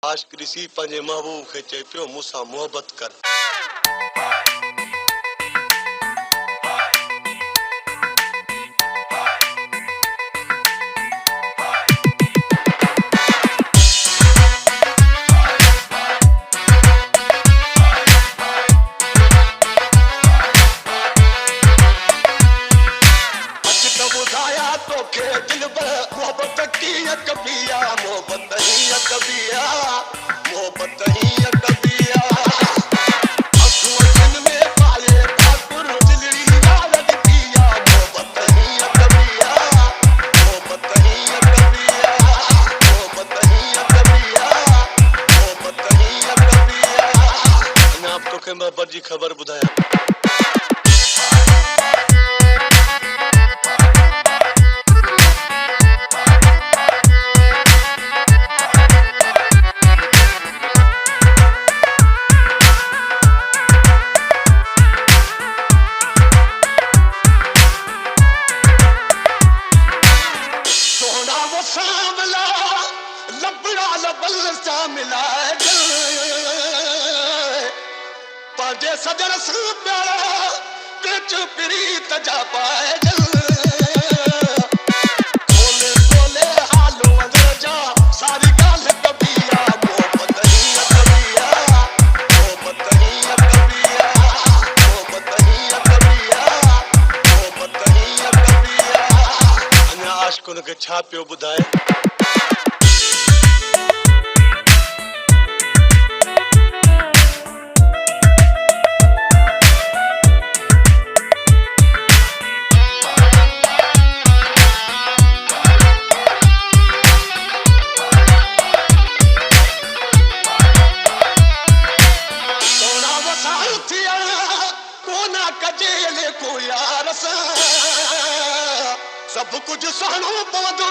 आशिक़ ॾिसी पंहिंजे महबूब खे चए पियो मूंसां मोहबत कर। मोहब्बत जी ख़बर ॿुधायां। सोना वो सांवला लबड़ा लबल सा मिला पांजे सजन से प्यारा बिच प्रीत जा पाए खोले खोले हालो जा सारी गाल कबिया मोहब्बत ही कबिया मोहब्बत ही कबिया मोहब्बत ही कबिया मोहब्बत ही कबिया अना आशिक़ुन खे छा पियो ॿुधाए। सब कुछ सहणो पवंदो